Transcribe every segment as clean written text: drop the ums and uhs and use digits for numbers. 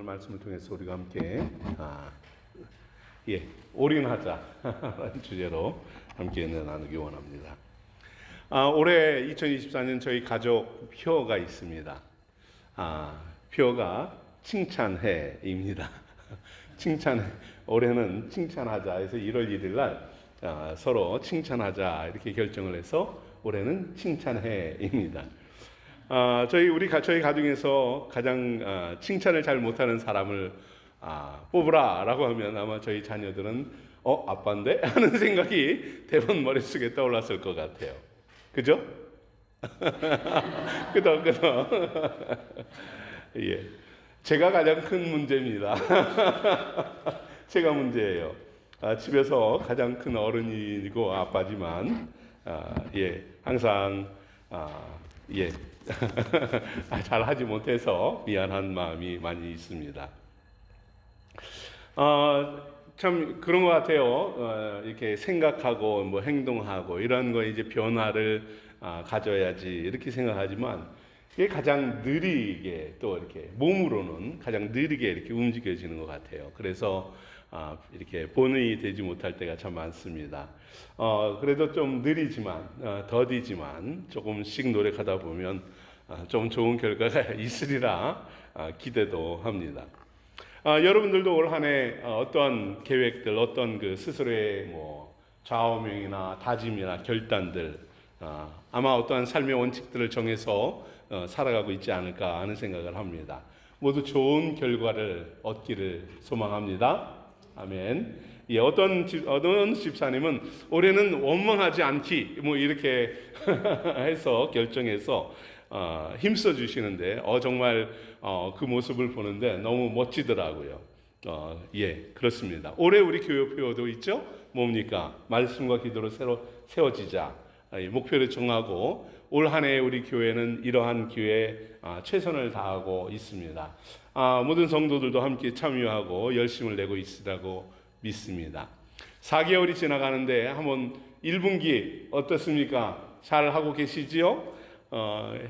말씀을 통해서 우리가 함께 올인하자 주제로 함께 나누기 원합니다. 올해 2024년 저희 가족 표어가 있습니다. 표어가 칭찬해입니다. 올해는 칭찬하자 해서 1월 1일 날 서로 칭찬하자 이렇게 결정을 해서 올해는 칭찬해입니다. 저희 가정에서 가장 칭찬을 잘 못하는 사람을 뽑으라라고 하면 아마 저희 자녀들은 아빠인데 하는 생각이 대부분 머릿속에 떠올랐을 것 같아요. 그죠? 그죠? 예. 제가 가장 큰 문제입니다. 제가 문제예요. 집에서 가장 큰 어른이고 아빠지만 항상 잘하지 못해서 미안한 마음이 많이 있습니다. 참 그런 것 같아요. 이렇게 생각하고 뭐 행동하고 이런 거 이제 변화를 가져야지 이렇게 생각하지만 이게 가장 느리게 또 이렇게 몸으로는 가장 느리게 이렇게 움직여지는 것 같아요. 그래서 이렇게 본의 되지 못할 때가 참 많습니다. 그래도 좀 느리지만 더디지만 조금씩 노력하다 보면 좀 좋은 결과가 있으리라 기대도 합니다. 여러분들도 올 한 해 어떤 계획들, 어떤 그 스스로의 뭐 좌우명이나 다짐이나 결단들, 아마 어떠한 삶의 원칙들을 정해서 살아가고 있지 않을까 하는 생각을 합니다. 모두 좋은 결과를 얻기를 소망합니다. 아멘. 어떤 집사님은 올해는 원망하지 않기 뭐 이렇게 해서 결정해서 힘써 주시는데 정말 그 모습을 보는데 너무 멋지더라고요. 그렇습니다. 올해 우리 교회 표어도 있죠? 뭡니까? 말씀과 기도로 새로 세워지자. 목표를 정하고 올 한 해 우리 교회는 이러한 기회에 최선을 다하고 있습니다. 모든 성도들도 함께 참여하고 열심을 내고 있으라고 믿습니다. 4개월이 지나가는데 한번 1분기 어떻습니까? 잘 하고 계시지요?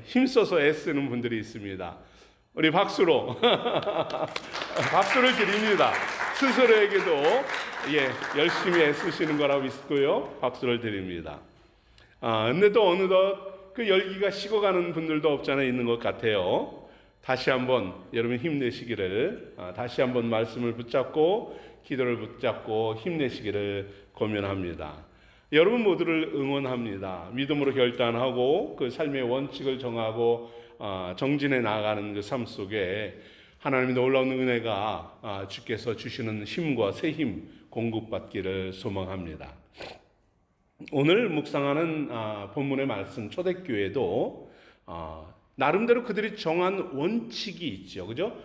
힘써서 애쓰는 분들이 있습니다. 우리 박수로 박수를 드립니다. 스스로에게도 열심히 애쓰시는 거라고 믿고요. 박수를 드립니다. 근데 또 어느덧 그 열기가 식어가는 분들도 없잖아 있는 것 같아요. 다시 한번 여러분 힘내시기를, 다시 한번 말씀을 붙잡고 기도를 붙잡고 힘내시기를 권면합니다. 여러분 모두를 응원합니다. 믿음으로 결단하고 그 삶의 원칙을 정하고 정진해 나가는 그 삶 속에 하나님의 놀라운 은혜가 주께서 주시는 힘과 새 힘 공급받기를 소망합니다. 오늘 묵상하는 본문의 말씀 초대교회도 나름대로 그들이 정한 원칙이 있죠. 그죠?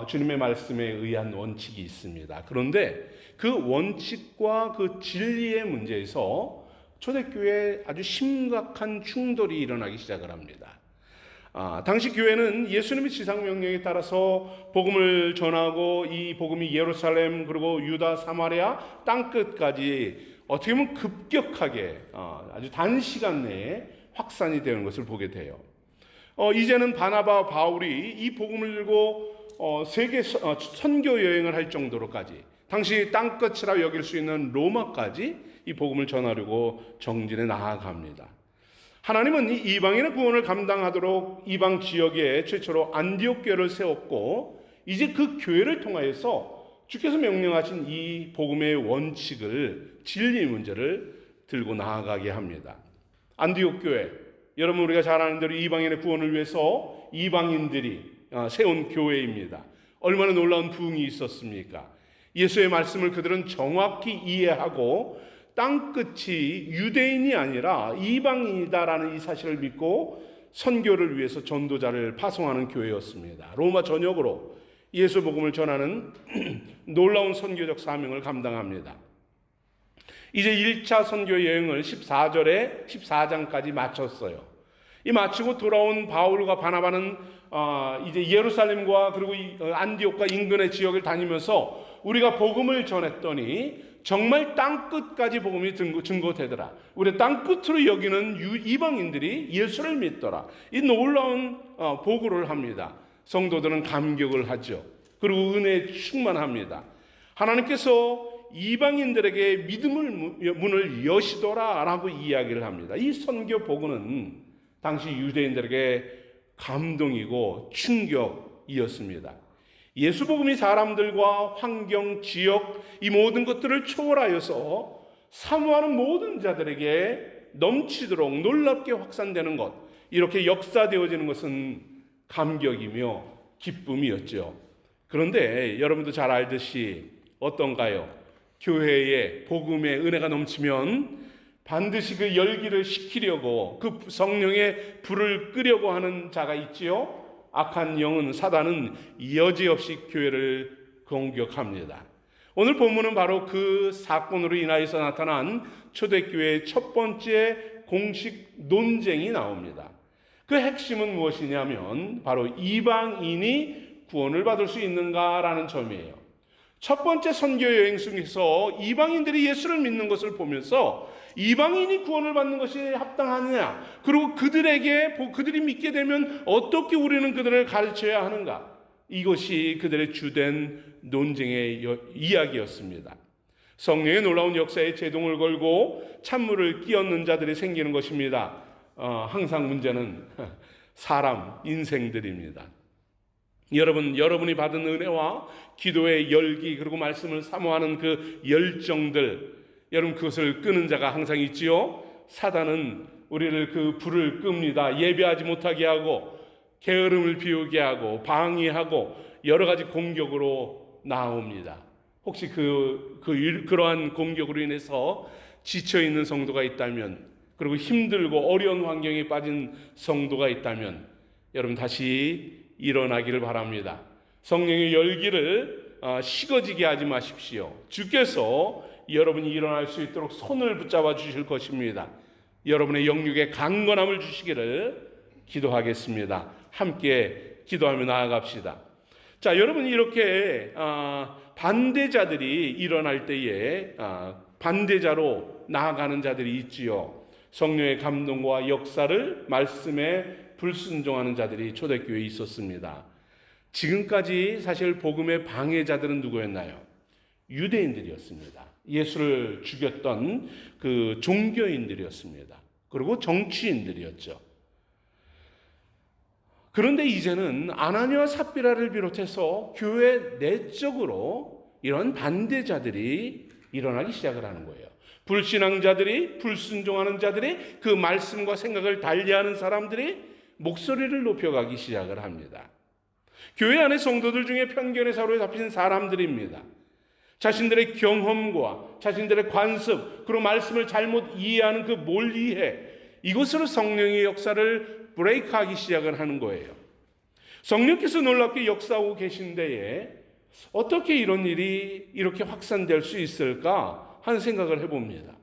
주님의 말씀에 의한 원칙이 있습니다. 그런데 그 원칙과 그 진리의 문제에서 초대교회에 아주 심각한 충돌이 일어나기 시작을 합니다. 당시 교회는 예수님의 지상명령에 따라서 복음을 전하고 이 복음이 예루살렘 그리고 유다 사마리아 땅끝까지 어떻게 보면 급격하게 아주 단시간 내에 확산이 되는 것을 보게 돼요. 이제는 바나바와 바울이 이 복음을 들고 세계 선교 여행을 할 정도로까지 당시 땅끝이라 여길 수 있는 로마까지 이 복음을 전하려고 정진해 나아갑니다. 하나님은 이 이방인의 구원을 감당하도록 이방 지역에 최초로 안디옥 교회를 세웠고 이제 그 교회를 통하여서 주께서 명령하신 이 복음의 원칙을 진리 문제를 들고 나아가게 합니다. 안디옥 교회, 여러분 우리가 잘 아는 대로 이방인의 구원을 위해서 이방인들이 세운 교회입니다. 얼마나 놀라운 부흥이 있었습니까? 예수의 말씀을 그들은 정확히 이해하고 땅끝이 유대인이 아니라 이방인이다라는 이 사실을 믿고 선교를 위해서 전도자를 파송하는 교회였습니다. 로마 전역으로 예수 복음을 전하는 놀라운 선교적 사명을 감당합니다. 이제 1차 선교 여행을 14장까지 마쳤어요. 이 마치고 돌아온 바울과 바나바는 이제 예루살렘과 그리고 안디옥과 인근의 지역을 다니면서 우리가 복음을 전했더니 정말 땅끝까지 복음이 증거되더라. 우리 땅끝으로 여기는 이방인들이 예수를 믿더라. 이 놀라운 보고를 합니다. 성도들은 감격을 하죠. 그리고 은혜에 충만합니다. 하나님께서 이방인들에게 믿음을 문을 여시더라라고 이야기를 합니다. 이 선교 복음은 당시 유대인들에게 감동이고 충격이었습니다. 예수 복음이 사람들과 환경, 지역 이 모든 것들을 초월하여서 사모하는 모든 자들에게 넘치도록 놀랍게 확산되는 것, 이렇게 역사되어지는 것은 감격이며 기쁨이었죠. 그런데 여러분도 잘 알듯이 어떤가요? 교회에 복음의 은혜가 넘치면 반드시 그 열기를 식히려고 그 성령의 불을 끄려고 하는 자가 있지요. 악한 영은, 사단은 여지없이 교회를 공격합니다. 오늘 본문은 바로 그 사건으로 인하여서 나타난 초대교회의 첫 번째 공식 논쟁이 나옵니다. 그 핵심은 무엇이냐면 바로 이방인이 구원을 받을 수 있는가라는 점이에요. 첫 번째 선교 여행 속에서 이방인들이 예수를 믿는 것을 보면서 이방인이 구원을 받는 것이 합당하느냐, 그리고 그들이 믿게 되면 어떻게 우리는 그들을 가르쳐야 하는가, 이것이 그들의 주된 논쟁의 이야기였습니다. 성령의 놀라운 역사에 제동을 걸고 찬물을 끼얹는 자들이 생기는 것입니다. 항상 문제는 사람, 인생들입니다. 여러분이 받은 은혜와 기도의 열기, 그리고 말씀을 사모하는 그 열정들, 여러분 그것을 끄는 자가 항상 있지요. 사단은 우리를 그 불을 끕니다. 예배하지 못하게 하고 게으름을 피우게 하고 방해하고 여러 가지 공격으로 나옵니다. 혹시 그러한 공격으로 인해서 지쳐있는 성도가 있다면, 그리고 힘들고 어려운 환경에 빠진 성도가 있다면 여러분 다시 일어나기를 바랍니다. 성령의 열기를 식어지게 하지 마십시오. 주께서 여러분이 일어날 수 있도록 손을 붙잡아 주실 것입니다. 여러분의 영육에 강건함을 주시기를 기도하겠습니다. 함께 기도하며 나아갑시다. 자, 여러분 이렇게 반대자들이 일어날 때에 반대자로 나아가는 자들이 있지요. 성령의 감동과 역사를 말씀에 불순종하는 자들이 초대교회에 있었습니다. 지금까지 사실 복음의 방해자들은 누구였나요? 유대인들이었습니다. 예수를 죽였던 그 종교인들이었습니다. 그리고 정치인들이었죠. 그런데 이제는 아나니와 삽비라를 비롯해서 교회 내적으로 이런 반대자들이 일어나기 시작을 하는 거예요. 불신앙자들이, 불순종하는 자들이, 그 말씀과 생각을 달리하는 사람들이 목소리를 높여가기 시작을 합니다. 교회 안의 성도들 중에 편견에 사로잡힌 사람들입니다. 자신들의 경험과 자신들의 관습, 그리고 말씀을 잘못 이해하는 그 몰이해, 이것으로 성령의 역사를 브레이크하기 시작을 하는 거예요. 성령께서 놀랍게 역사하고 계신 데에 어떻게 이런 일이 이렇게 확산될 수 있을까 하는 생각을 해봅니다.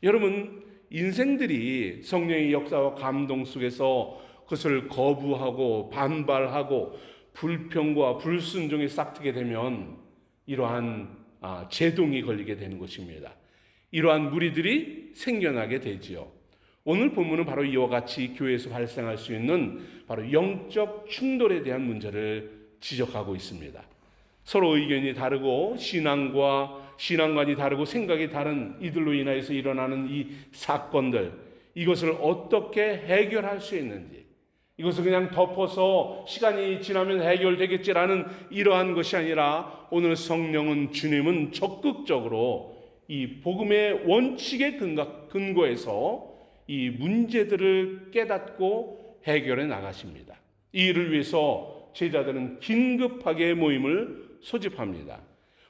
여러분, 인생들이 성령의 역사와 감동 속에서 그것을 거부하고 반발하고 불평과 불순종에 싹트게 되면 이러한 제동이 걸리게 되는 것입니다. 이러한 무리들이 생겨나게 되지요. 오늘 본문은 바로 이와 같이 교회에서 발생할 수 있는 바로 영적 충돌에 대한 문제를 지적하고 있습니다. 서로 의견이 다르고 신앙관이 다르고 생각이 다른 이들로 인하여서 일어나는 이 사건들, 이것을 어떻게 해결할 수 있는지, 이것을 그냥 덮어서 시간이 지나면 해결되겠지라는 이러한 것이 아니라 오늘 주님은 적극적으로 이 복음의 원칙에 근거해서 이 문제들을 깨닫고 해결해 나가십니다. 이 일을 위해서 제자들은 긴급하게 모임을 소집합니다.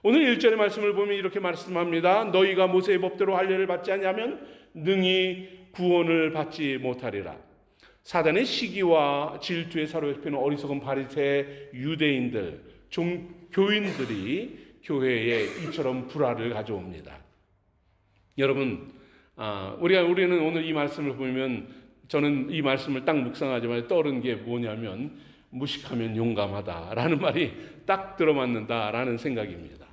오늘 1절의 말씀을 보면 이렇게 말씀합니다. 너희가 모세의 법대로 할례를 받지 않으면 능히 구원을 받지 못하리라. 사단의 시기와 질투에 사로잡히는 어리석은 바리새 유대인들, 교인들이 교회에 이처럼 불화를 가져옵니다. 여러분, 우리는 오늘 이 말씀을 보면, 저는 이 말씀을 딱 묵상하자마자 떠오른 게 뭐냐면 무식하면 용감하다라는 말이 딱 들어맞는다라는 생각입니다.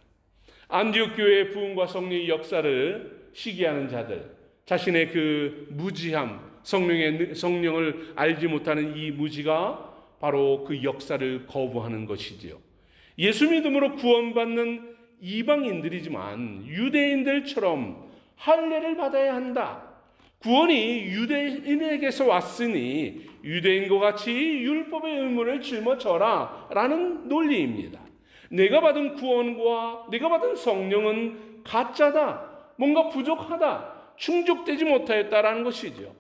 안디옥 교회의 부흥과 성령의 역사를 시기하는 자들, 자신의 그 무지함, 성령을 알지 못하는 이 무지가 바로 그 역사를 거부하는 것이지요. 예수 믿음으로 구원받는 이방인들이지만 유대인들처럼 할례를 받아야 한다. 구원이 유대인에게서 왔으니 유대인과 같이 율법의 의무를 짊어져라 라는 논리입니다. 내가 받은 구원과 내가 받은 성령은 가짜다, 뭔가 부족하다, 충족되지 못하였다라는 것이죠.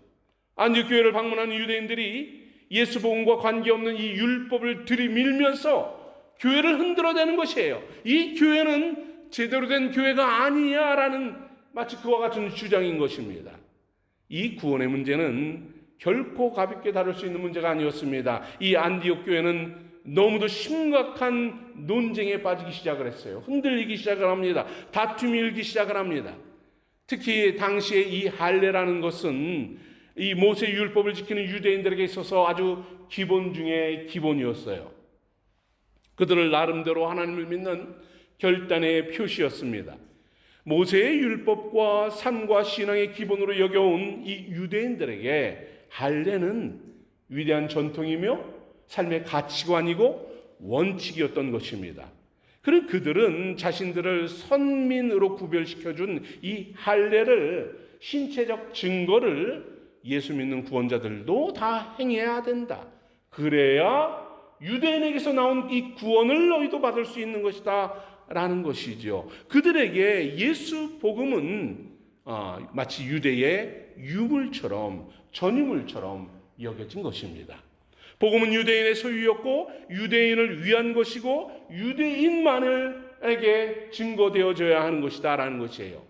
안디옥 교회를 방문한 유대인들이 예수 복음과 관계없는 이 율법을 들이밀면서 교회를 흔들어대는 것이에요. 이 교회는 제대로 된 교회가 아니야라는 마치 그와 같은 주장인 것입니다. 이 구원의 문제는 결코 가볍게 다룰 수 있는 문제가 아니었습니다. 이 안디옥 교회는 너무도 심각한 논쟁에 빠지기 시작을 했어요. 흔들리기 시작을 합니다. 다툼이 일기 시작을 합니다. 특히 당시에 이 할례라는 것은 이 모세 율법을 지키는 유대인들에게 있어서 아주 기본 중에 기본이었어요. 그들을 나름대로 하나님을 믿는 결단의 표시였습니다. 모세의 율법과 삶과 신앙의 기본으로 여겨온 이 유대인들에게 할례는 위대한 전통이며 삶의 가치관이고 원칙이었던 것입니다. 그리고 그들은 자신들을 선민으로 구별시켜준 이 할례를 신체적 증거를 예수 믿는 구원자들도 다 행해야 된다. 그래야 유대인에게서 나온 이 구원을 너희도 받을 수 있는 것이다 라는 것이죠. 그들에게 예수 복음은 마치 유대의 유물처럼 전유물처럼 여겨진 것입니다. 복음은 유대인의 소유였고 유대인을 위한 것이고 유대인만에게 증거되어져야 하는 것이다 라는 것이에요.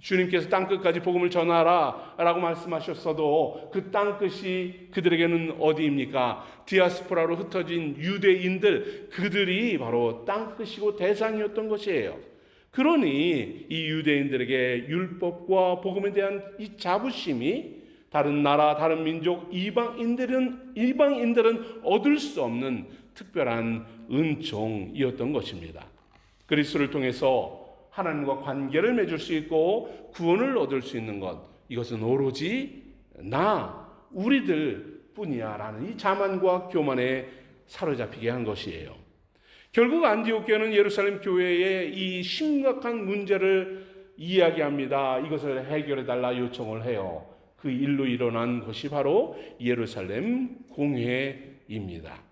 주님께서 땅끝까지 복음을 전하라 라고 말씀하셨어도 그 땅끝이 그들에게는 어디입니까? 디아스포라로 흩어진 유대인들, 그들이 바로 땅끝이고 대상이었던 것이에요. 그러니 이 유대인들에게 율법과 복음에 대한 이 자부심이 다른 나라, 다른 민족, 이방인들은 얻을 수 없는 특별한 은총이었던 것입니다. 그리스도를 통해서 하나님과 관계를 맺을 수 있고 구원을 얻을 수 있는 것, 이것은 오로지 우리들 뿐이야 라는 이 자만과 교만에 사로잡히게 한 것이에요. 결국 안디옥 교회는 예루살렘 교회의 이 심각한 문제를 이야기합니다. 이것을 해결해 달라 요청을 해요. 그 일로 일어난 것이 바로 예루살렘 공회입니다.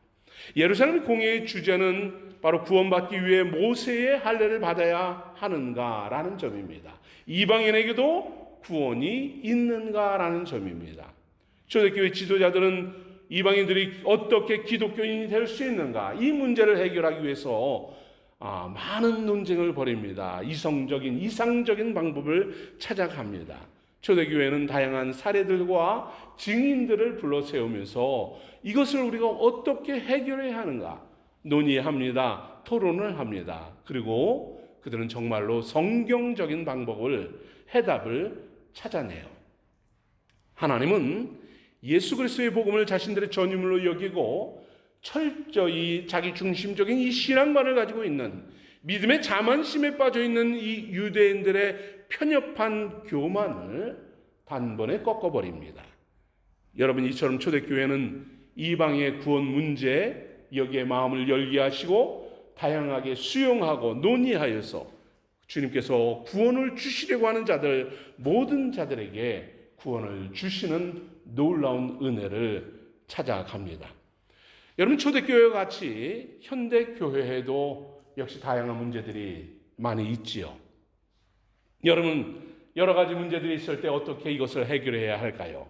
예루살렘 공회의 주제는 바로 구원받기 위해 모세의 할례를 받아야 하는가라는 점입니다. 이방인에게도 구원이 있는가라는 점입니다. 초대교회 지도자들은 이방인들이 어떻게 기독교인이 될 수 있는가, 이 문제를 해결하기 위해서 많은 논쟁을 벌입니다. 이상적인 방법을 찾아갑니다. 초대교회는 다양한 사례들과 증인들을 불러 세우면서 이것을 우리가 어떻게 해결해야 하는가 논의합니다. 토론을 합니다. 그리고 그들은 정말로 성경적인 해답을 찾아내요. 하나님은 예수 그리스도의 복음을 자신들의 전유물로 여기고 철저히 자기 중심적인 이 신앙관을 가지고 있는, 믿음의 자만심에 빠져 있는 이 유대인들의 편협한 교만을 단번에 꺾어버립니다. 여러분, 이처럼 초대교회는 이방의 구원 문제, 여기에 마음을 열게 하시고 다양하게 수용하고 논의하여서 주님께서 구원을 주시려고 하는 모든 자들에게 구원을 주시는 놀라운 은혜를 찾아갑니다. 여러분, 초대교회와 같이 현대교회에도 역시 다양한 문제들이 많이 있지요. 여러분, 여러 가지 문제들이 있을 때 어떻게 이것을 해결해야 할까요?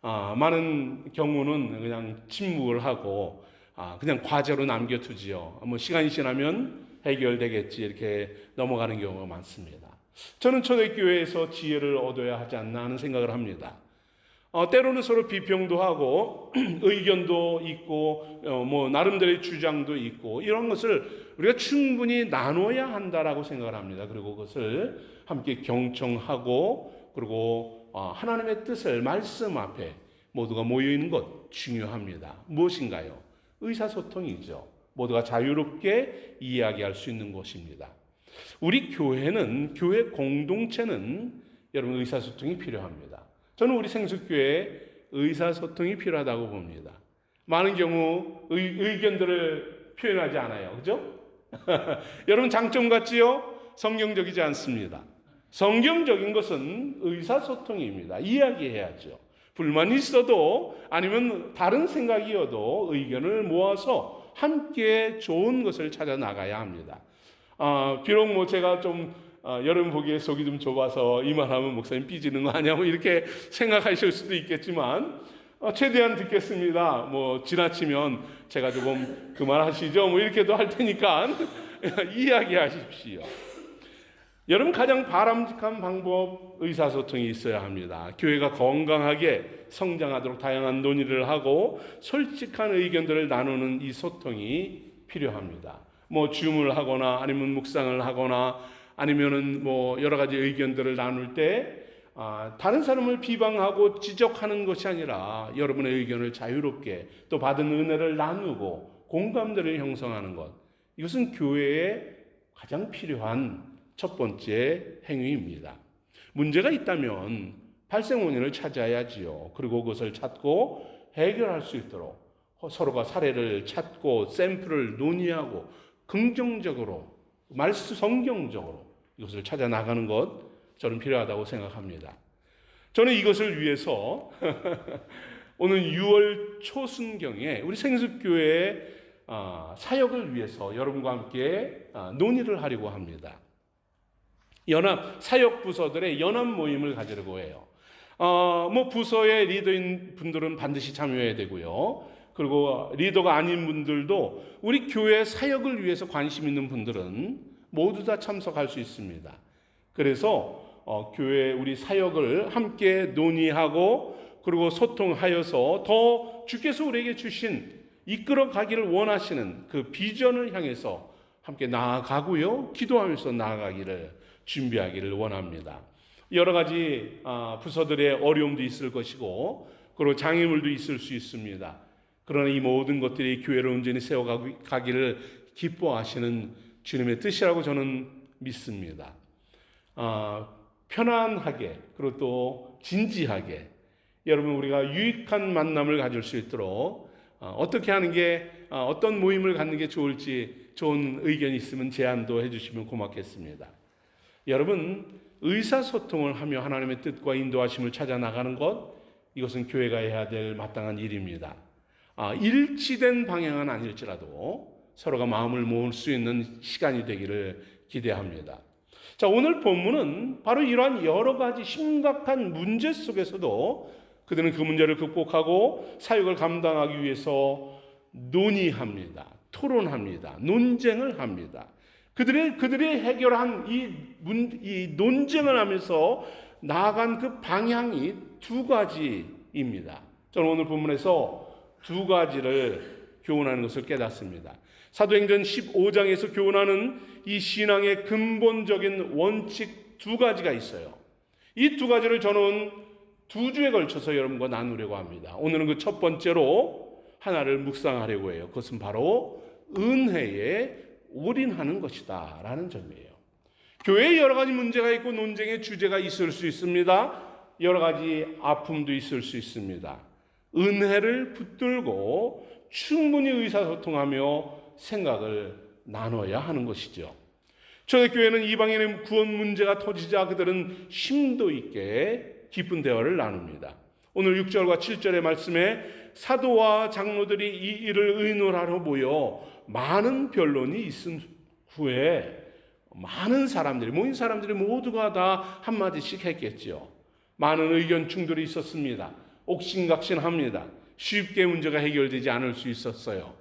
많은 경우는 그냥 침묵을 하고 그냥 과제로 남겨두지요. 시간이 지나면 해결되겠지 이렇게 넘어가는 경우가 많습니다. 저는 초대교회에서 지혜를 얻어야 하지 않나 하는 생각을 합니다. 때로는 서로 비평도 하고 의견도 있고 나름대로의 주장도 있고 이런 것을 우리가 충분히 나눠야 한다라고 생각을 합니다. 그리고 그것을 함께 경청하고 그리고 하나님의 뜻을 말씀 앞에 모두가 모여있는 것 중요합니다. 무엇인가요? 의사소통이죠. 모두가 자유롭게 이야기할 수 있는 것입니다. 우리 교회 공동체는 여러분 의사소통이 필요합니다. 저는 우리 생수교회에 의사소통이 필요하다고 봅니다. 많은 경우 의견들을 표현하지 않아요. 그죠? 여러분 장점 같지요? 성경적이지 않습니다. 성경적인 것은 의사소통입니다. 이야기해야죠. 불만이 있어도 아니면 다른 생각이어도 의견을 모아서 함께 좋은 것을 찾아 나가야 합니다. 비록 뭐 제가 좀 여러분 보기에 속이 좀 좁아서 이 말하면 목사님 삐지는 거 아니야? 뭐 이렇게 생각하실 수도 있겠지만 최대한 듣겠습니다. 뭐 지나치면 제가 조금 그만하시죠. 뭐 이렇게도 할 테니까 이야기하십시오. 여러분 가장 바람직한 방법 의사소통이 있어야 합니다. 교회가 건강하게 성장하도록 다양한 논의를 하고 솔직한 의견들을 나누는 이 소통이 필요합니다. 뭐 주문을 하거나 아니면 묵상을 하거나 아니면은 뭐 여러 가지 의견들을 나눌 때 다른 사람을 비방하고 지적하는 것이 아니라 여러분의 의견을 자유롭게 또 받은 은혜를 나누고 공감대를 형성하는 것, 이것은 교회에 가장 필요한 첫 번째 행위입니다. 문제가 있다면 발생 원인을 찾아야지요. 그리고 그것을 찾고 해결할 수 있도록 서로가 사례를 찾고 샘플을 논의하고 긍정적으로 성경적으로 이것을 찾아 나가는 것, 저는 필요하다고 생각합니다. 저는 이것을 위해서 오늘 6월 초순경에 우리 생수교회의 사역을 위해서 여러분과 함께 논의를 하려고 합니다. 사역 부서들의 연합 모임을 가지려고 해요. 뭐 부서의 리더인 분들은 반드시 참여해야 되고요. 그리고 리더가 아닌 분들도 우리 교회 사역을 위해서 관심 있는 분들은 모두 다 참석할 수 있습니다. 그래서 교회 우리 사역을 함께 논의하고 그리고 소통하여서 더 주께서 우리에게 주신 이끌어 가기를 원하시는 그 비전을 향해서 함께 나아가고요. 기도하면서 나아가기를 준비하기를 원합니다. 여러 가지 부서들의 어려움도 있을 것이고 그리고 장애물도 있을 수 있습니다. 그러나 이 모든 것들이 교회를 온전히 세워가기를 기뻐하시는 주님의 뜻이라고 저는 믿습니다. 편안하게 그리고 또 진지하게 여러분 우리가 유익한 만남을 가질 수 있도록 어떻게 하는 게 어떤 모임을 갖는 게 좋을지 좋은 의견이 있으면 제안도 해주시면 고맙겠습니다. 여러분 의사소통을 하며 하나님의 뜻과 인도하심을 찾아 나가는 것, 이것은 교회가 해야 될 마땅한 일입니다. 일치된 방향은 아닐지라도 서로가 마음을 모을 수 있는 시간이 되기를 기대합니다. 자, 오늘 본문은 바로 이러한 여러 가지 심각한 문제 속에서도 그들은 그 문제를 극복하고 사역을 감당하기 위해서 논의합니다. 토론합니다. 논쟁을 합니다. 그들이 해결한 이 논쟁을 하면서 나아간 그 방향이 두 가지입니다. 저는 오늘 본문에서 두 가지를 교훈하는 것을 깨닫습니다. 사도행전 15장에서 교훈하는 이 신앙의 근본적인 원칙 두 가지가 있어요. 이 두 가지를 저는 두 주에 걸쳐서 여러분과 나누려고 합니다. 오늘은 그 첫 번째로 하나를 묵상하려고 해요. 그것은 바로 은혜에 올인하는 것이다 라는 점이에요. 교회에 여러 가지 문제가 있고 논쟁의 주제가 있을 수 있습니다. 여러 가지 아픔도 있을 수 있습니다. 은혜를 붙들고 충분히 의사소통하며 생각을 나눠야 하는 것이죠. 초대교회는 이방인의 구원 문제가 터지자 그들은 심도 있게 깊은 대화를 나눕니다. 오늘 6절과 7절의 말씀에 사도와 장로들이 이 일을 의논하러 모여 많은 변론이 있은 후에 모인 사람들이 모두가 다 한마디씩 했겠죠. 많은 의견 충돌이 있었습니다. 옥신각신합니다. 쉽게 문제가 해결되지 않을 수 있었어요.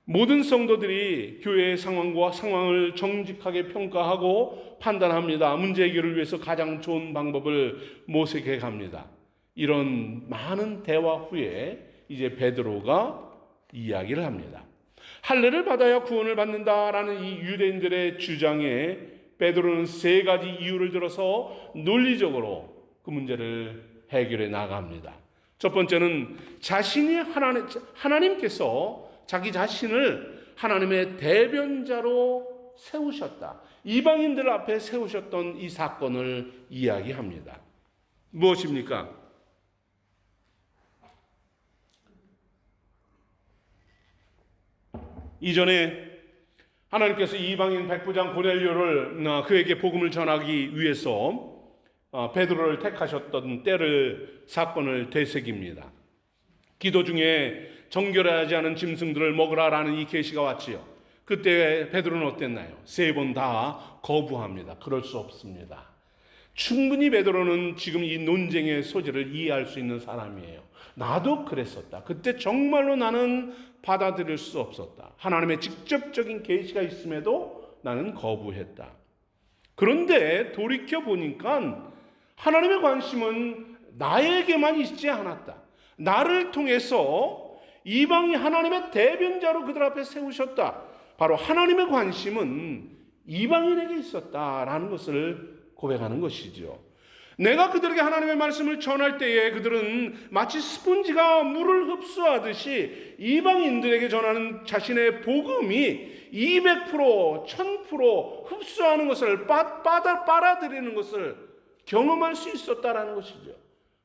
모든 성도들이 교회의 상황을 정직하게 평가하고 판단합니다. 문제 해결을 위해서 가장 좋은 방법을 모색해 갑니다. 이런 많은 대화 후에 이제 베드로가 이야기를 합니다. 할례를 받아야 구원을 받는다라는 이 유대인들의 주장에 베드로는 세 가지 이유를 들어서 논리적으로 그 문제를 해결해 나갑니다. 첫 번째는 자신이 하나님께서 자기 자신을 하나님의 대변자로 세우셨다. 이방인들 앞에 세우셨던 이 사건을 이야기합니다. 무엇입니까? 이전에 하나님께서 이방인 백부장 고넬료를 그에게 복음을 전하기 위해서 베드로를 택하셨던 때를 사건을 되새깁니다. 기도 중에 정결하지 않은 짐승들을 먹으라라는 이 계시가 왔지요. 그때 베드로는 어땠나요? 3번 다 거부합니다. 그럴 수 없습니다. 충분히 베드로는 지금 이 논쟁의 소지를 이해할 수 있는 사람이에요. 나도 그랬었다. 그때 정말로 나는 받아들일 수 없었다. 하나님의 직접적인 계시가 있음에도 나는 거부했다. 그런데 돌이켜 보니까 하나님의 관심은 나에게만 있지 않았다. 나를 통해서 이방이 하나님의 대변자로 그들 앞에 세우셨다. 바로 하나님의 관심은 이방인에게 있었다라는 것을 고백하는 것이죠. 내가 그들에게 하나님의 말씀을 전할 때에 그들은 마치 스폰지가 물을 흡수하듯이 이방인들에게 전하는 자신의 복음이 200%, 1000% 흡수하는 것을 빨아들이는 것을 경험할 수 있었다라는 것이죠.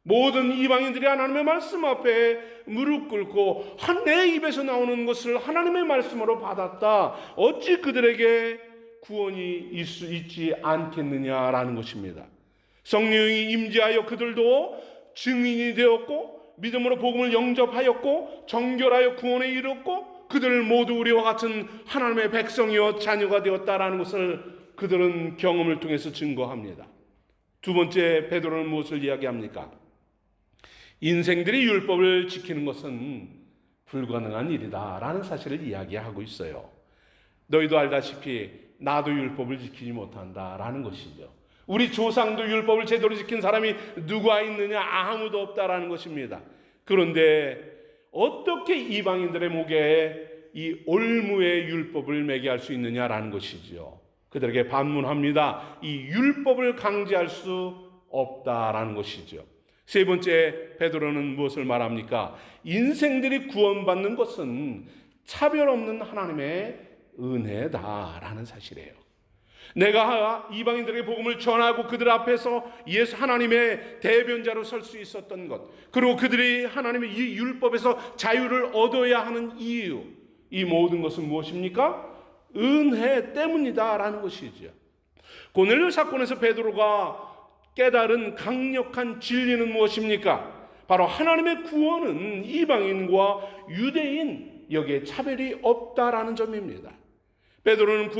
모든 이방인들이 하나님의 말씀 앞에 무릎 꿇고 내 입에서 나오는 것을 하나님의 말씀으로 받았다. 어찌 그들에게 구원이 있지 않겠느냐라는 것입니다. 성령이 임재하여 그들도 증인이 되었고 믿음으로 복음을 영접하였고 정결하여 구원에 이르렀고 그들 모두 우리와 같은 하나님의 백성이요 자녀가 되었다라는 것을 그들은 경험을 통해서 증거합니다. 두 번째, 베드로는 무엇을 이야기합니까? 인생들이 율법을 지키는 것은 불가능한 일이다라는 사실을 이야기하고 있어요. 너희도 알다시피 나도 율법을 지키지 못한다라는 것이죠. 우리 조상도 율법을 제대로 지킨 사람이 누가 있느냐? 아무도 없다라는 것입니다. 그런데 어떻게 이방인들의 목에 이 올무의 율법을 매게 할 수 있느냐라는 것이죠. 그들에게 반문합니다. 이 율법을 강제할 수 없다라는 것이죠. 세 번째, 베드로는 무엇을 말합니까? 인생들이 구원받는 것은 차별 없는 하나님의 은혜다라는 사실이에요. 내가 이방인들에게 복음을 전하고 그들 앞에서 예수 하나님의 대변자로 설 수 있었던 것, 그리고 그들이 하나님의 이 율법에서 자유를 얻어야 하는 이유, 이 모든 것은 무엇입니까? 은혜 때문이다라는 것이죠. 고넬료 사건에서 베드로가 깨달은 강력한 진리는 무엇입니까? 바로 하나님의 구원은 이방인과 유대인 여기에 차별이 없다라는 점입니다. 베드로는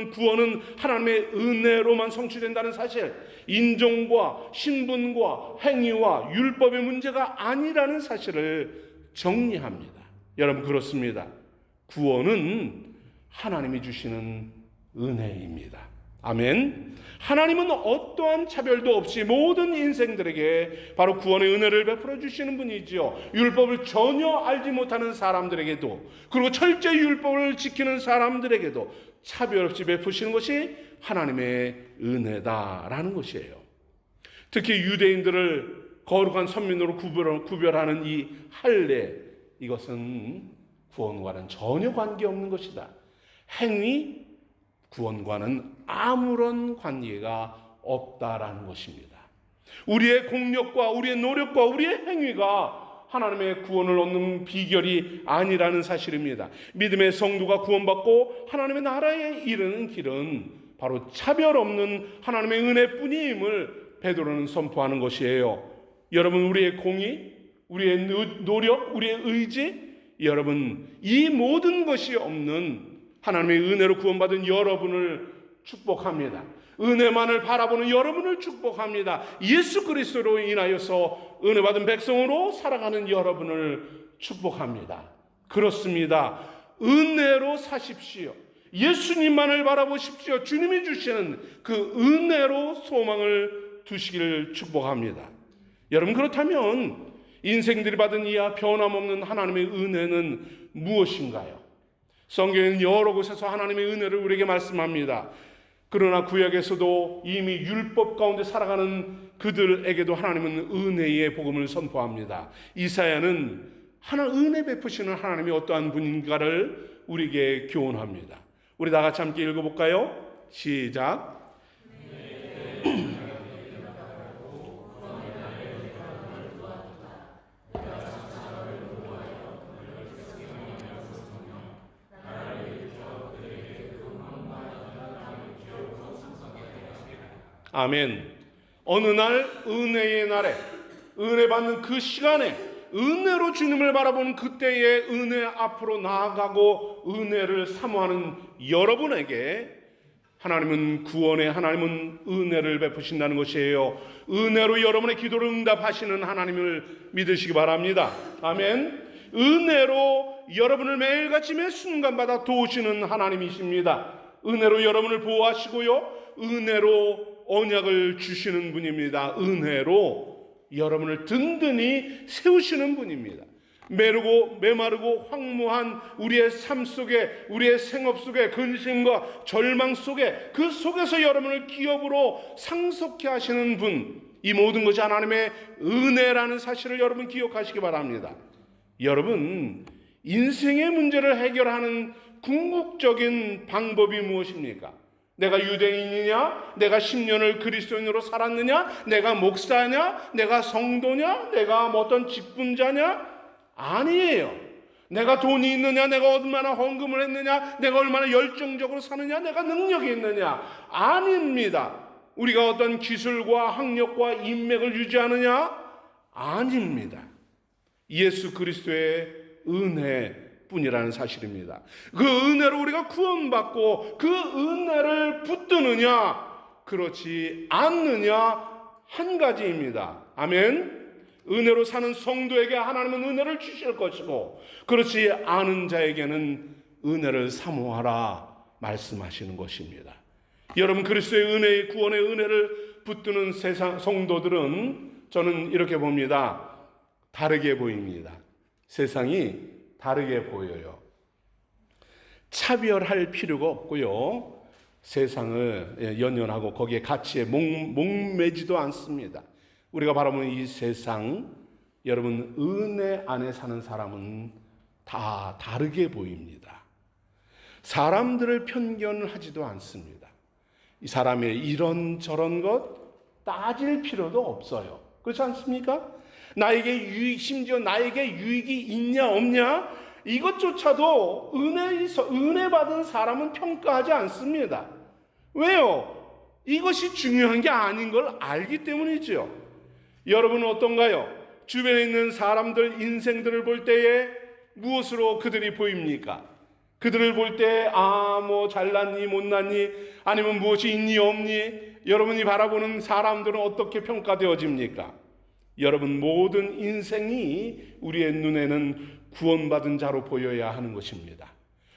구원은 하나님의 은혜로만 성취된다는 사실, 인종과 신분과 행위와 율법의 문제가 아니라는 사실을 정리합니다. 여러분, 그렇습니다. 구원은 하나님이 주시는 은혜입니다. 아멘. 하나님은 어떠한 차별도 없이 모든 인생들에게 바로 구원의 은혜를 베풀어 주시는 분이지요. 율법을 전혀 알지 못하는 사람들에게도, 그리고 철저히 율법을 지키는 사람들에게도 차별 없이 베푸시는 것이 하나님의 은혜다라는 것이에요. 특히 유대인들을 거룩한 선민으로 구별하는 이 할례, 이것은 구원과는 전혀 관계없는 것이다. 행위, 구원과는 아무런 관계가 없다라는 것입니다. 우리의 공력과 우리의 노력과 우리의 행위가 하나님의 구원을 얻는 비결이 아니라는 사실입니다. 믿음의 성도가 구원받고 하나님의 나라에 이르는 길은 바로 차별 없는 하나님의 은혜뿐임을 베드로는 선포하는 것이에요. 여러분, 우리의 공의, 우리의 노력, 우리의 의지, 여러분, 이 모든 것이 없는 하나님의 은혜로 구원받은 여러분을 축복합니다. 은혜만을 바라보는 여러분을 축복합니다. 예수 그리스도로 인하여서 은혜받은 백성으로 살아가는 여러분을 축복합니다. 그렇습니다. 은혜로 사십시오. 예수님만을 바라보십시오. 주님이 주시는 그 은혜로 소망을 두시기를 축복합니다. 여러분, 그렇다면 인생들이 받은 이와 변함없는 하나님의 은혜는 무엇인가요? 성경에는 여러 곳에서 하나님의 은혜를 우리에게 말씀합니다. 그러나 구약에서도 이미 율법 가운데 살아가는 그들에게도 하나님은 은혜의 복음을 선포합니다. 이사야는 은혜 베푸시는 하나님이 어떠한 분인가를 우리에게 교훈합니다. 우리 다 같이 함께 읽어볼까요? 시작. 아멘. 어느 날 은혜의 날에 은혜 받는 그 시간에 은혜로 주님을 바라보는 그때에 은혜 앞으로 나아가고 은혜를 사모하는 여러분에게 하나님은 구원의 하나님은 은혜를 베푸신다는 것이에요. 은혜로 여러분의 기도를 응답하시는 하나님을 믿으시기 바랍니다. 아멘. 은혜로 여러분을 매일같이 매 순간마다 도우시는 하나님이십니다. 은혜로 여러분을 보호하시고요, 은혜로 언약을 주시는 분입니다. 은혜로 여러분을 든든히 세우시는 분입니다. 메마르고 황무한 우리의 삶 속에, 우리의 생업 속에, 근심과 절망 속에, 그 속에서 여러분을 기업으로 상속케 하시는 분, 이 모든 것이 하나님의 은혜라는 사실을 여러분 기억하시기 바랍니다. 여러분, 인생의 문제를 해결하는 궁극적인 방법이 무엇입니까? 내가 유대인이냐? 내가 10년을 그리스도인으로 살았느냐? 내가 목사냐? 내가 성도냐? 내가 어떤 직분자냐? 아니에요. 내가 돈이 있느냐? 내가 얼마나 헌금을 했느냐? 내가 얼마나 열정적으로 사느냐? 내가 능력이 있느냐? 아닙니다. 우리가 어떤 기술과 학력과 인맥을 유지하느냐? 아닙니다. 예수 그리스도의 은혜뿐이라는 사실입니다. 그 은혜로 우리가 구원받고 그 은혜를 붙드느냐, 그렇지 않느냐, 한 가지입니다. 아멘. 은혜로 사는 성도에게 하나님은 은혜를 주실 것이고, 그렇지 않은 자에게는 은혜를 사모하라 말씀하시는 것입니다. 여러분, 그리스도의 은혜의 구원의 은혜를 붙드는 세상 성도들은 저는 이렇게 봅니다. 다르게 보입니다. 세상이 다르게 보여요. 차별할 필요가 없고요, 세상을 연연하고 거기에 가치에 목매지도 않습니다. 우리가 바라보는 이 세상, 여러분, 은혜 안에 사는 사람은 다 다르게 보입니다. 사람들을 편견을 하지도 않습니다. 이 사람의 이런저런 것 따질 필요도 없어요. 그렇지 않습니까? 나에게 심지어 나에게 유익이 있냐 없냐, 이것조차도 은혜 받은 사람은 평가하지 않습니다. 왜요? 이것이 중요한 게 아닌 걸 알기 때문이죠. 여러분은 어떤가요? 주변에 있는 사람들 인생들을 볼 때에 무엇으로 그들이 보입니까? 그들을 볼 때 잘났니 못났니, 아니면 무엇이 있니 없니, 여러분이 바라보는 사람들은 어떻게 평가되어집니까? 여러분, 모든 인생이 우리의 눈에는 구원받은 자로 보여야 하는 것입니다.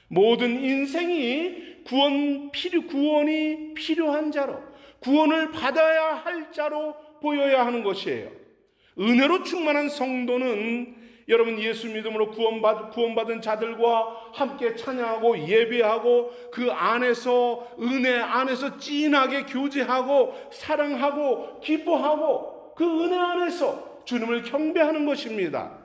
모든 인생이 구원이 필요한 자로, 구원을 받아야 할 자로 보여야 하는 것이에요. 은혜로 충만한 성도는 여러분, 예수 믿음으로 구원받은 자들과 함께 찬양하고 예배하고 그 안에서, 은혜 안에서 진하게 교제하고 사랑하고 기뻐하고 그 은혜 안에서 주님을 경배하는 것입니다.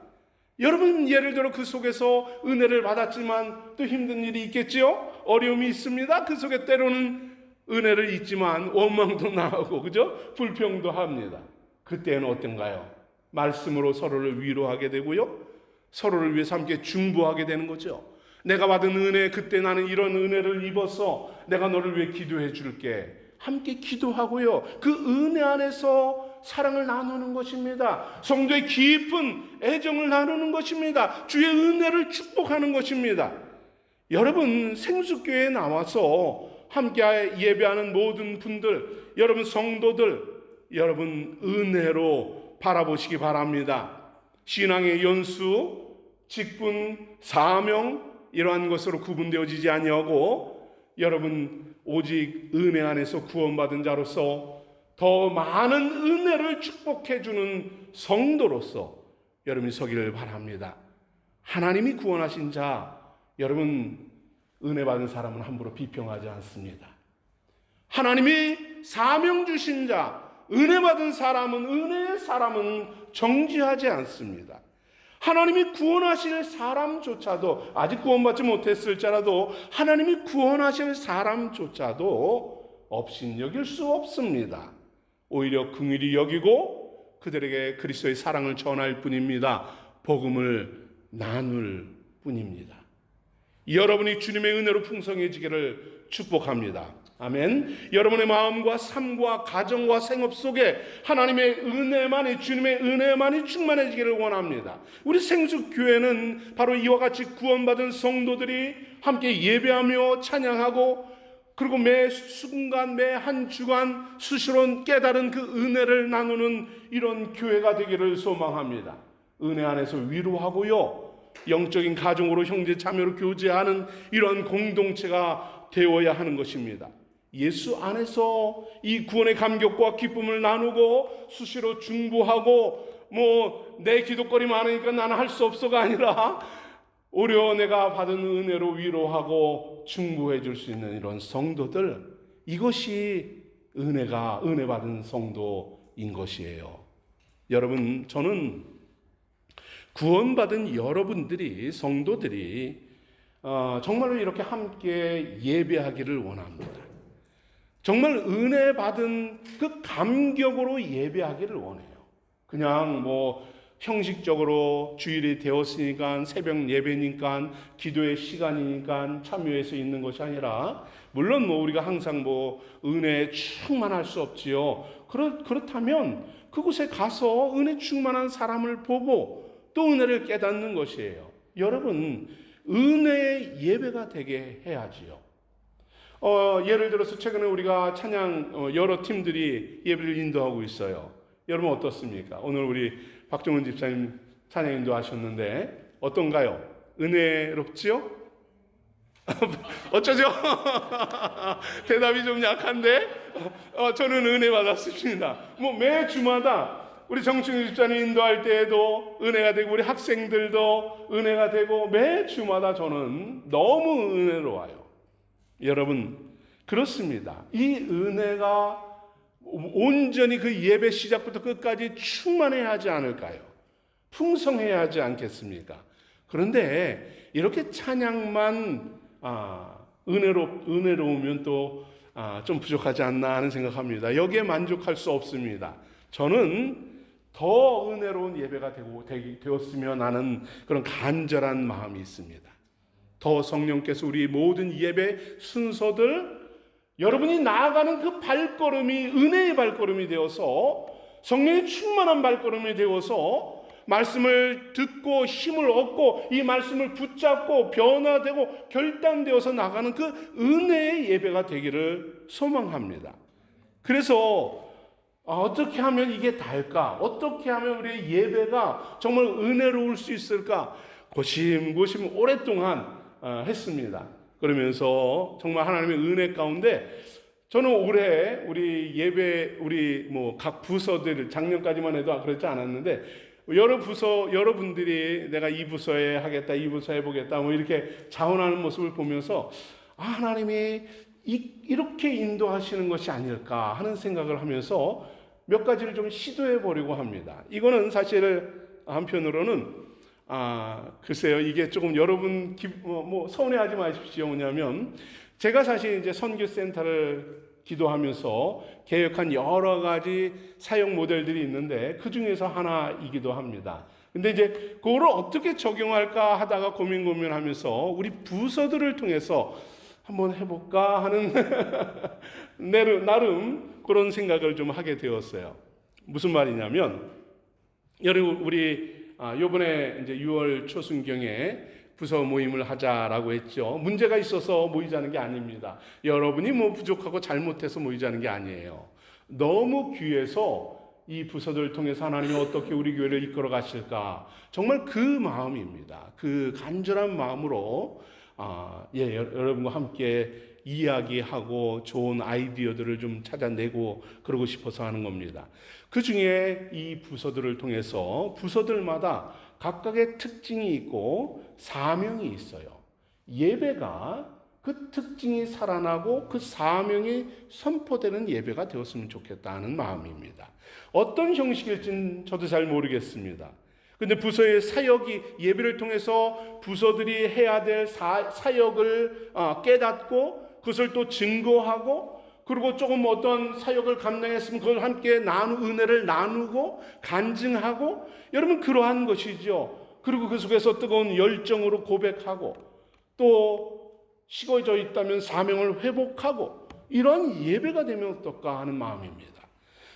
여러분, 예를 들어 그 속에서 은혜를 받았지만 또 힘든 일이 있겠지요? 어려움이 있습니다. 그 속에 때로는 은혜를 잊지만 원망도 나오고, 그죠? 불평도 합니다. 그때는 어떤가요? 말씀으로 서로를 위로하게 되고요, 서로를 위해서 함께 중보하게 되는 거죠. 내가 받은 은혜, 그때 나는 이런 은혜를 입어서 내가 너를 위해 기도해 줄게. 함께 기도하고요, 그 은혜 안에서 사랑을 나누는 것입니다. 성도의 깊은 애정을 나누는 것입니다. 주의 은혜를 축복하는 것입니다. 여러분, 생수교회에 나와서 함께 예배하는 모든 분들, 여러분 성도들, 여러분 은혜로 바라보시기 바랍니다. 신앙의 연수, 직분, 사명, 이러한 것으로 구분되어지지 아니하고, 여러분 오직 은혜 안에서 구원받은 자로서 더 많은 은혜를 축복해 주는 성도로서 여러분이 서기를 바랍니다. 하나님이 구원하신 자, 여러분 은혜 받은 사람은 함부로 비평하지 않습니다. 하나님이 사명 주신 자, 은혜 받은 사람은, 은혜의 사람은 정지하지 않습니다. 하나님이 구원하실 사람조차도, 아직 구원받지 못했을지라도 하나님이 구원하실 사람조차도 업신여길 수 없습니다. 오히려 긍휼히 여기고 그들에게 그리스도의 사랑을 전할 뿐입니다. 복음을 나눌 뿐입니다. 여러분이 주님의 은혜로 풍성해지기를 축복합니다. 아멘. 여러분의 마음과 삶과 가정과 생업 속에 하나님의 은혜만이, 주님의 은혜만이 충만해지기를 원합니다. 우리 생수교회는 바로 이와 같이 구원받은 성도들이 함께 예배하며 찬양하고, 그리고 매 순간 매 한 주간 수시로 깨달은 그 은혜를 나누는 이런 교회가 되기를 소망합니다. 은혜 안에서 위로하고요, 영적인 가정으로 형제 자매로 교제하는 이런 공동체가 되어야 하는 것입니다. 예수 안에서 이 구원의 감격과 기쁨을 나누고 수시로 중보하고, 내 기도거리 많으니까 나는 할 수 없어가 아니라 오히려 내가 받은 은혜로 위로하고 중보해 줄 수 있는 이런 성도들, 이것이 은혜 받은 성도인 것이에요. 여러분, 저는 구원받은 여러분들이, 성도들이 정말로 이렇게 함께 예배하기를 원합니다. 정말 은혜 받은 그 감격으로 예배하기를 원해요. 그냥 형식적으로 주일이 되었으니까, 새벽 예배니까, 기도의 시간이니까 참여해서 있는 것이 아니라, 물론 우리가 항상 은혜에 충만할 수 없지요. 그렇다면 그곳에 가서 은혜 충만한 사람을 보고 또 은혜를 깨닫는 것이에요. 여러분, 은혜의 예배가 되게 해야지요. 예를 들어서 최근에 우리가 찬양 여러 팀들이 예배를 인도하고 있어요. 여러분 어떻습니까? 오늘 우리 박종훈 집사님 찬양 인도하셨는데 어떤가요? 은혜롭지요? 어쩌죠? 대답이 좀 약한데? 저는 은혜 받았습니다. 매 주마다 우리 정충희 집사님 인도할 때에도 은혜가 되고, 우리 학생들도 은혜가 되고, 매 주마다 저는 너무 은혜로워요. 여러분, 그렇습니다. 이 은혜가 온전히 그 예배 시작부터 끝까지 충만해야 하지 않을까요? 풍성해야 하지 않겠습니까? 그런데 이렇게 찬양만 은혜로우면 또 좀 부족하지 않나 하는 생각합니다. 여기에 만족할 수 없습니다. 저는 더 은혜로운 예배가 되었으면 하는 그런 간절한 마음이 있습니다. 더 성령께서 우리 모든 예배 순서들, 여러분이 나아가는 그 발걸음이 은혜의 발걸음이 되어서, 성령의 충만한 발걸음이 되어서 말씀을 듣고 힘을 얻고 이 말씀을 붙잡고 변화되고 결단되어서 나가는 그 은혜의 예배가 되기를 소망합니다. 그래서 어떻게 하면 이게 달까? 어떻게 하면 우리의 예배가 정말 은혜로울 수 있을까? 고심고심 오랫동안 했습니다. 그러면서 정말 하나님의 은혜 가운데 저는 올해 우리 예배, 각 부서들, 작년까지만 해도 그렇지 않았는데, 여러분들이 내가 이 부서에 하겠다, 이 부서에 해보겠다, 이렇게 자원하는 모습을 보면서, 하나님이 이렇게 인도하시는 것이 아닐까 하는 생각을 하면서 몇 가지를 좀 시도해 보려고 합니다. 이거는 사실 한편으로는 글쎄요, 이게 조금 여러분 서운해하지 마십시오. 뭐냐면 제가 사실 이제 선교센터를 기도하면서 개혁한 여러 가지 사역 모델들이 있는데 그 중에서 하나이기도 합니다. 근데 이제 그거를 어떻게 적용할까 하다가 고민하면서 우리 부서들을 통해서 한번 해볼까 하는 나름 그런 생각을 좀 하게 되었어요. 무슨 말이냐면, 여러분 우리 요번에 이제 6월 초순경에 부서 모임을 하자라고 했죠. 문제가 있어서 모이자는 게 아닙니다. 여러분이 부족하고 잘못해서 모이자는 게 아니에요. 너무 귀해서 이 부서들을 통해서 하나님이 어떻게 우리 교회를 이끌어 가실까, 정말 그 마음입니다. 그 간절한 마음으로 여러분과 함께 이야기하고 좋은 아이디어들을 좀 찾아내고 그러고 싶어서 하는 겁니다. 그 중에 이 부서들을 통해서 부서들마다 각각의 특징이 있고 사명이 있어요. 예배가 그 특징이 살아나고 그 사명이 선포되는 예배가 되었으면 좋겠다는 마음입니다. 어떤 형식일지는 저도 잘 모르겠습니다. 근데 부서의 사역이, 예배를 통해서 부서들이 해야 될 사역을 깨닫고 그것을 또 증거하고, 그리고 조금 어떤 사역을 감당했으면 그걸 함께 은혜를 나누고 간증하고, 여러분 그러한 것이죠. 그리고 그 속에서 뜨거운 열정으로 고백하고, 또 식어져 있다면 사명을 회복하고, 이러한 예배가 되면 어떨까 하는 마음입니다.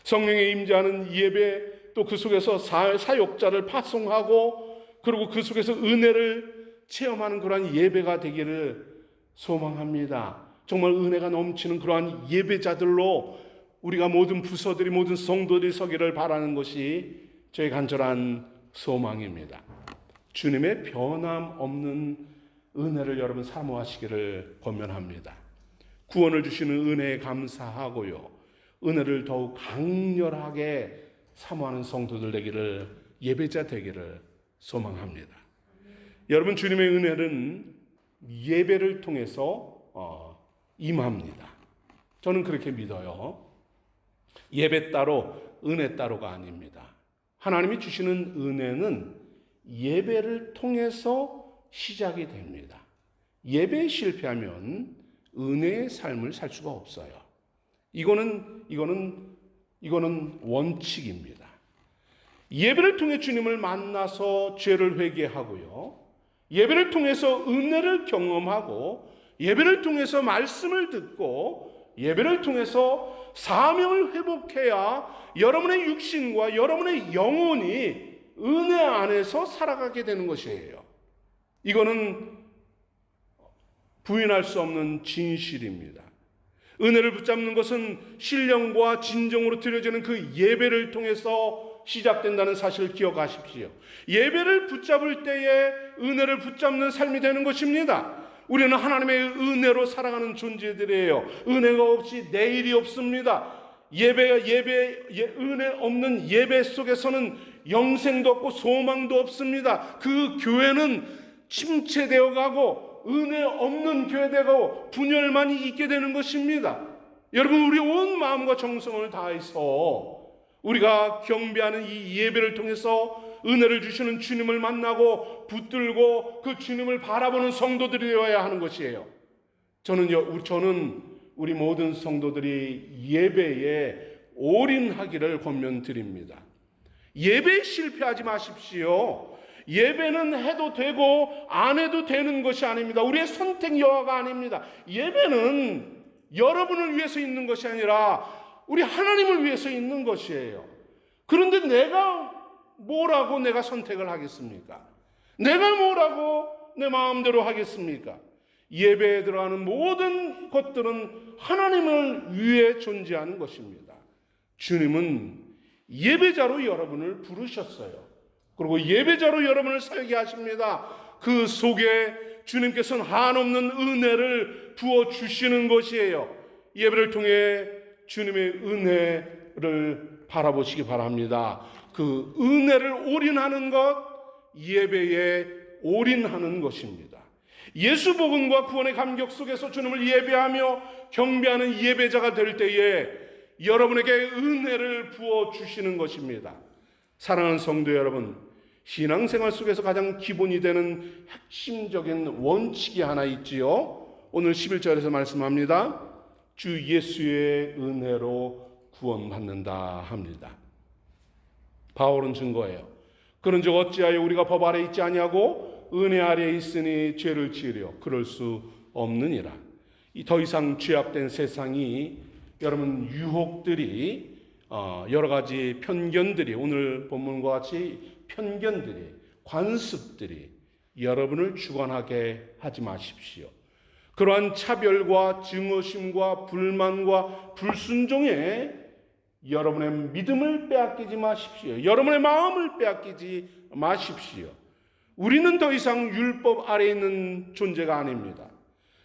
성령의 임재하는 예배, 또 그 속에서 사역자를 파송하고 그리고 그 속에서 은혜를 체험하는 그러한 예배가 되기를 소망합니다. 정말 은혜가 넘치는 그러한 예배자들로 우리가 모든 부서들이, 모든 성도들이 서기를 바라는 것이 저의 간절한 소망입니다. 주님의 변함없는 은혜를 여러분 사모하시기를 권면합니다. 구원을 주시는 은혜에 감사하고요, 은혜를 더욱 강렬하게 사모하는 성도들 되기를, 예배자 되기를 소망합니다. 여러분, 주님의 은혜는 예배를 통해서 임합니다. 저는 그렇게 믿어요. 예배 따로 은혜 따로가 아닙니다. 하나님이 주시는 은혜는 예배를 통해서 시작이 됩니다. 예배에 실패하면 은혜의 삶을 살 수가 없어요. 이거는 원칙입니다. 예배를 통해 주님을 만나서 죄를 회개하고요, 예배를 통해서 은혜를 경험하고, 예배를 통해서 말씀을 듣고, 예배를 통해서 사명을 회복해야 여러분의 육신과 여러분의 영혼이 은혜 안에서 살아가게 되는 것이에요. 이거는 부인할 수 없는 진실입니다. 은혜를 붙잡는 것은 신령과 진정으로 드려지는 그 예배를 통해서 시작된다는 사실을 기억하십시오. 예배를 붙잡을 때에 은혜를 붙잡는 삶이 되는 것입니다. 우리는 하나님의 은혜로 살아가는 존재들이에요. 은혜가 없이 내일이 없습니다. 은혜 없는 예배 속에서는 영생도 없고 소망도 없습니다. 그 교회는 침체되어 가고 은혜 없는 교회되고 분열만이 있게 되는 것입니다. 여러분, 우리 온 마음과 정성을 다해서 우리가 경배하는 이 예배를 통해서 은혜를 주시는 주님을 만나고 붙들고 그 주님을 바라보는 성도들이 되어야 하는 것이에요. 저는 우리 모든 성도들이 예배에 올인하기를 권면드립니다. 예배에 실패하지 마십시오. 예배는 해도 되고 안 해도 되는 것이 아닙니다. 우리의 선택 여하가 아닙니다. 예배는 여러분을 위해서 있는 것이 아니라 우리 하나님을 위해서 있는 것이에요. 그런데 내가 뭐라고 내가 선택을 하겠습니까? 내가 뭐라고 내 마음대로 하겠습니까? 예배에 들어가는 모든 것들은 하나님을 위해 존재하는 것입니다. 주님은 예배자로 여러분을 부르셨어요. 그리고 예배자로 여러분을 살게 하십니다. 그 속에 주님께서는 한없는 은혜를 부어주시는 것이에요. 예배를 통해 주님의 은혜를 바라보시기 바랍니다. 그 은혜를 올인하는 것, 예배에 올인하는 것입니다. 예수 복음과 구원의 감격 속에서 주님을 예배하며 경배하는 예배자가 될 때에 여러분에게 은혜를 부어주시는 것입니다. 사랑하는 성도 여러분, 신앙생활 속에서 가장 기본이 되는 핵심적인 원칙이 하나 있지요. 오늘 11절에서 말씀합니다. 주 예수의 은혜로 구원받는다 합니다. 바울은 증거해요. 그런즉 어찌하여 우리가 법 아래 있지 아니하고 은혜 아래에 있으니 죄를 지으려 그럴 수 없느니라. 더 이상 죄악된 세상이, 여러분, 유혹들이, 여러 가지 편견들이, 오늘 본문과 같이 편견들이, 관습들이 여러분을 주관하게 하지 마십시오. 그러한 차별과 증오심과 불만과 불순종에 여러분의 믿음을 빼앗기지 마십시오. 여러분의 마음을 빼앗기지 마십시오. 우리는 더 이상 율법 아래에 있는 존재가 아닙니다.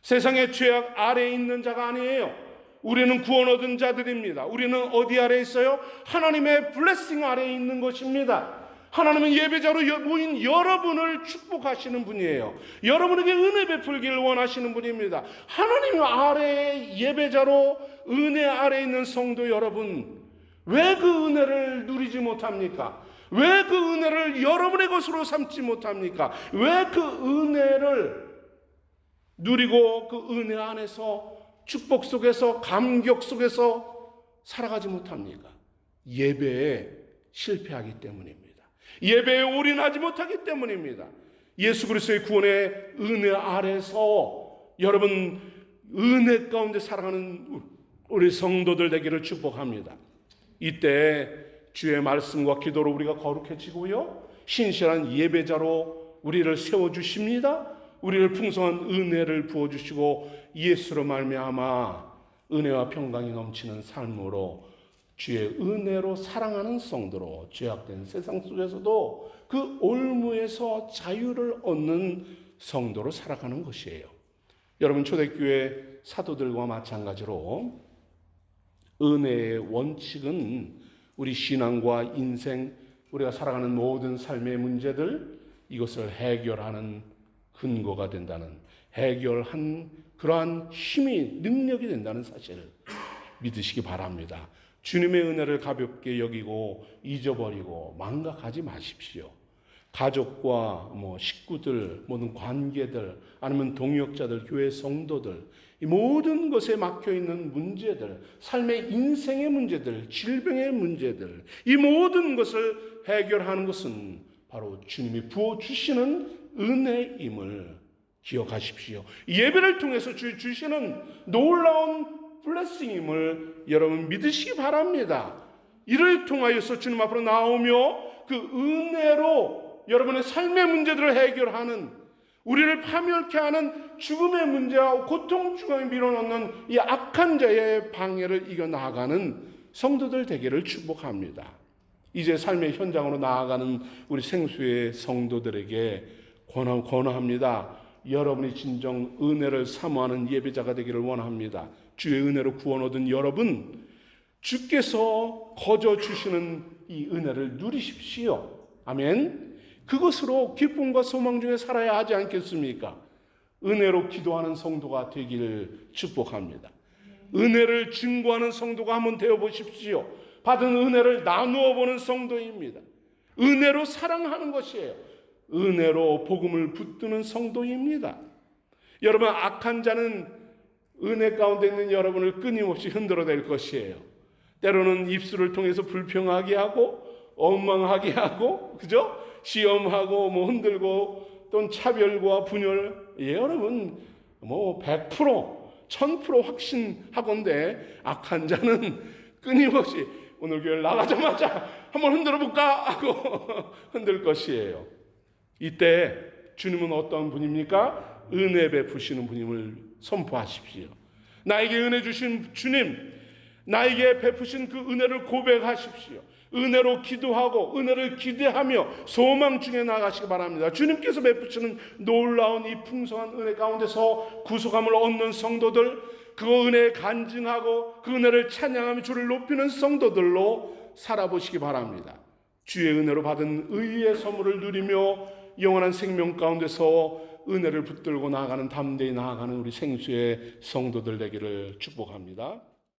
세상의 죄악 아래에 있는 자가 아니에요. 우리는 구원 얻은 자들입니다. 우리는 어디 아래에 있어요? 하나님의 블레싱 아래에 있는 것입니다. 하나님은 예배자로 모인 여러분을 축복하시는 분이에요. 여러분에게 은혜 베풀기를 원하시는 분입니다. 하나님 아래의 예배자로 은혜 아래에 있는 성도 여러분, 왜 그 은혜를 누리지 못합니까? 왜 그 은혜를 여러분의 것으로 삼지 못합니까? 왜 그 은혜를 누리고 그 은혜 안에서 축복 속에서 감격 속에서 살아가지 못합니까? 예배에 실패하기 때문입니다. 예배에 올인하지 못하기 때문입니다. 예수 그리스도의 구원의 은혜 아래서 여러분 은혜 가운데 살아가는 우리 성도들 되기를 축복합니다. 이때 주의 말씀과 기도로 우리가 거룩해지고요, 신실한 예배자로 우리를 세워주십니다. 우리를 풍성한 은혜를 부어주시고 예수로 말미암아 은혜와 평강이 넘치는 삶으로 주의 은혜로 사랑하는 성도로 죄악된 세상 속에서도 그 올무에서 자유를 얻는 성도로 살아가는 것이에요. 여러분, 초대교회 사도들과 마찬가지로 은혜의 원칙은 우리 신앙과 인생, 우리가 살아가는 모든 삶의 문제들, 이것을 해결하는 근거가 된다는, 해결한 그러한 힘이, 능력이 된다는 사실을 믿으시기 바랍니다. 주님의 은혜를 가볍게 여기고 잊어버리고 망각하지 마십시오. 가족과 식구들, 모든 관계들, 아니면 동역자들, 교회 성도들, 이 모든 것에 막혀있는 문제들, 삶의 인생의 문제들, 질병의 문제들, 이 모든 것을 해결하는 것은 바로 주님이 부어주시는 은혜임을 기억하십시오. 예배를 통해서 주시는 놀라운 블레싱임을 여러분 믿으시기 바랍니다. 이를 통하여서 주님 앞으로 나오며 그 은혜로 여러분의 삶의 문제들을 해결하는, 우리를 파멸케 하는 죽음의 문제와 고통 중에 밀어넣는 이 악한 자의 방해를 이겨나가는 성도들 되기를 축복합니다. 이제 삶의 현장으로 나아가는 우리 생수의 성도들에게 권합니다. 여러분이 진정 은혜를 사모하는 예배자가 되기를 원합니다. 주의 은혜로 구원 얻은 여러분, 주께서 거저 주시는 이 은혜를 누리십시오. 아멘. 그것으로 기쁨과 소망 중에 살아야 하지 않겠습니까? 은혜로 기도하는 성도가 되기를 축복합니다. 은혜를 증거하는 성도가 한번 되어보십시오. 받은 은혜를 나누어 보는 성도입니다. 은혜로 사랑하는 것이에요. 은혜로 복음을 붙드는 성도입니다. 여러분, 악한 자는 은혜 가운데 있는 여러분을 끊임없이 흔들어댈 것이에요. 때로는 입술을 통해서 불평하게 하고 원망하게 하고, 그죠? 시험하고 흔들고, 또는 차별과 분열. 여러분 100% 1000% 확신하건대 악한 자는 끊임없이 오늘 교회 나가자마자 한번 흔들어볼까 하고 흔들 것이에요. 이때 주님은 어떤 분입니까? 은혜 베푸시는 분임을 선포하십시오. 나에게 은혜 주신 주님, 나에게 베푸신 그 은혜를 고백하십시오. 은혜로 기도하고 은혜를 기대하며 소망 중에 나가시기 바랍니다. 주님께서 베푸시는 놀라운 이 풍성한 은혜 가운데서 구속함을 얻는 성도들, 그 은혜에 간증하고 그 은혜를 찬양하며 주를 높이는 성도들로 살아보시기 바랍니다. 주의 은혜로 받은 의의 선물을 누리며 영원한 생명 가운데서 은혜를 붙들고 나아가는, 담대히 나아가는 우리 생수의 성도들 되기를 축복합니다.